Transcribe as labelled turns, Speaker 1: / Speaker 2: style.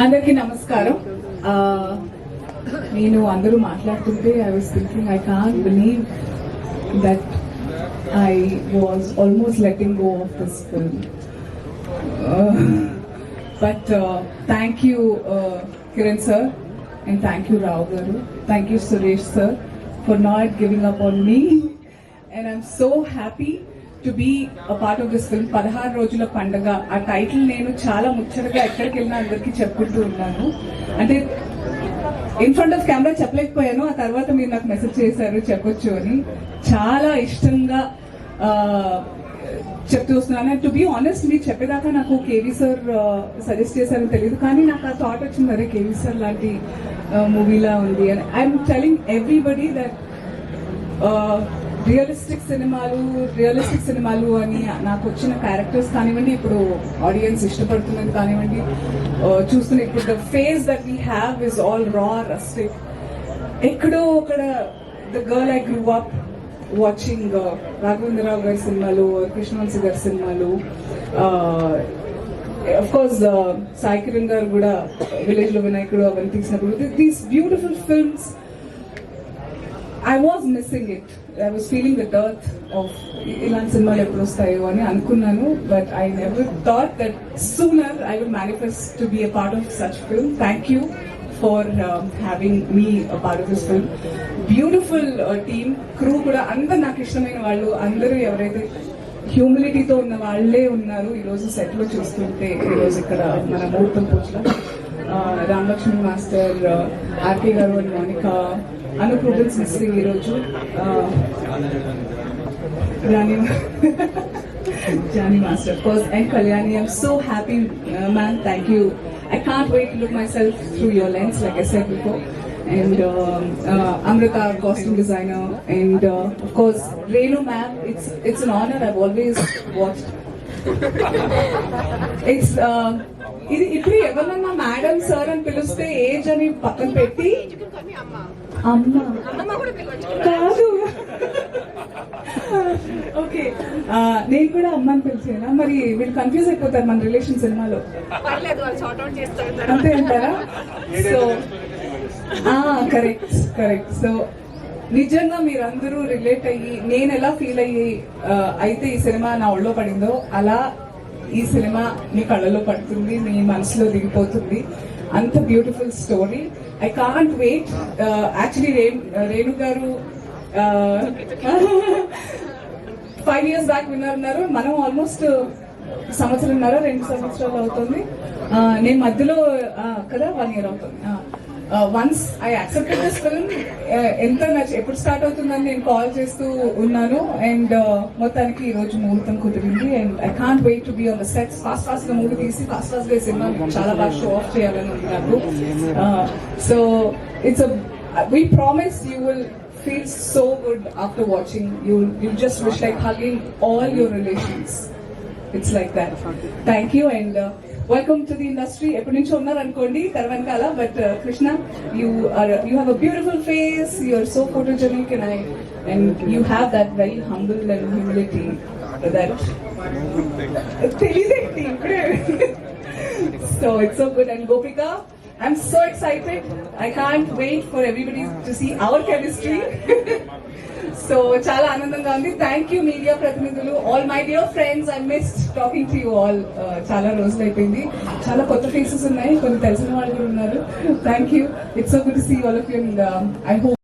Speaker 1: అందరికీ నమస్కారం. నేను అందరూ మాట్లాడుతుంటే I was thinking I can't believe that I was almost letting go of this film. But thank you Kiran sir and thank you Rao garu, thank you Suresh sir for not giving up on me and I'm so happy to be a part of this film. 16 రోజుల పండుగ ఆ title నేను చాలా ముచ్చటగా ఎక్కడికి వెళ్ళినా అందరికీ చెప్పుకుంటూ ఉన్నాను. అంటే ఇన్ ఫ్రంట్ ఆఫ్ కెమెరా చెప్పలేకపోయాను, ఆ తర్వాత మీరు నాకు మెసేజ్ చేశారు చెప్పొచ్చు అని. చాలా ఇష్టంగా చెప్తూ వస్తున్నాను. టు బీ ఆనెస్ట్, మీరు చెప్పేదాకా నాకు కేవీ సార్ సజెస్ట్ చేశారని తెలియదు, కానీ నాకు ఆ థాట్ వచ్చింది, అరే కేవీ సార్ లాంటి మూవీలా ఉంది అని. I'm telling everybody that realistic సినిమాలు అని నాకు వచ్చిన క్యారెక్టర్స్ కానివ్వండి, ఇప్పుడు ఆడియన్స్ ఇష్టపడుతున్నది కానివ్వండి, చూస్తున్న ఇప్పుడు the face that we have is all రా రస్టిక్. ఎక్కడో అక్కడ the girl I grew up watching Raghavendra Rao గారి సినిమాలు, కృష్ణవంశీ గారి సినిమాలు, అఫ్ కోర్స్ సాయి కిరణ్ గారు కూడా విలేజ్ లో వినాయకుడు అవన్నీ తీసినప్పుడు these beautiful films I was missing it. I was feeling the dearth of ఇలాంటి సినిమాలు ఎప్పుడు వస్తాయో అని అనుకున్నాను. But I never thought that sooner I would manifest to be a part of such film. Thank you for having me a part of this film. Beautiful team, crew కూడా అందరు నాకు ఇష్టమైన వాళ్ళు, అందరూ ఎవరైతే హ్యూమిలిటీతో ఉన్న వాళ్ళే ఉన్నారు ఈరోజు సెట్ లో చూస్తుంటే. ఈరోజు ఇక్కడ మన ముహూర్తం పూజలో Ramlakshman master, RK garu and Monica, Anup Rubens missing ఈరోజు, Johnny master of course, and Kalyani. I'm so happy, man. Thank you. I can't wait to look myself through your lens, like I said before. And Amrita, costume designer, and of course Renu ma'am. It's an honor. I've always watched. It's ఇది ఇప్పుడు ఎవరన్నా madam sir అని పిలిస్తే age అని పక్కన పెట్టి అమ్మ కాదు, ఓకే నేను కూడా అమ్మ అని పిలిచేనా? మరి వీళ్ళు కన్ఫ్యూజ్ అయిపోతారు మన రిలేషన్ సినిమాలో, అంతే అంటారా? So correct. సో నిజంగా మీరందరూ రిలేట్ అయ్యి, నేను ఎలా ఫీల్ అయ్యి అయితే ఈ సినిమా నా ఒళ్ళో పడిందో, అలా ఈ సినిమా మీ కళ్ళలో పడుతుంది, మీ మనసులో దిగిపోతుంది. అంత beautiful story. I can't wait. Actually Renu garu 5 years back విన్నారు, మనం ఆల్మోస్ట్ 2 సంవత్సరాలు అవుతుంది. నేను మధ్యలో కదా 1 year అవుతుంది. Once I accepted this film, ఎంత ఎప్పుడు స్టార్ట్ అవుతుందని నేను కాల్ చేస్తూ ఉన్నాను. అండ్ మొత్తానికి ఈ రోజు ముహూర్తం కుదిరింది. And I can't wait to be on the sets. Fast గా మూవీ తీసి ఫాస్ట్ గా సినిమా చాలా బాగా షో ఆఫ్ చేయాలని ఉంది నాకు. So it's we promise you will feel so good after watching. You just wish like hugging all your relations. It's like that. Thank you and welcome to the industry. ఎప్పటి నుంచి ఉన్నారు అనుకోండి తెరవెనకాల, but Krishna, you have a beautiful face, you are so photogenic, and you have that very humble and humility that తెలియదేంటి ఇప్పుడే. So it's so good. And Gopika, I'm so excited. I can't wait for everybody to see our chemistry. So చాలా ఆనందంగా ఉంది. Thank you media ప్రతినిధులు, all my dear friends. I missed talking to you all. చాలా రోజులు అయిపోయింది. చాలా కొత్త faces ఉన్నాయి, కొన్ని తెలిసిన వాళ్ళు కూడా ఉన్నారు. Thank you. It's so good to see all of you. I hope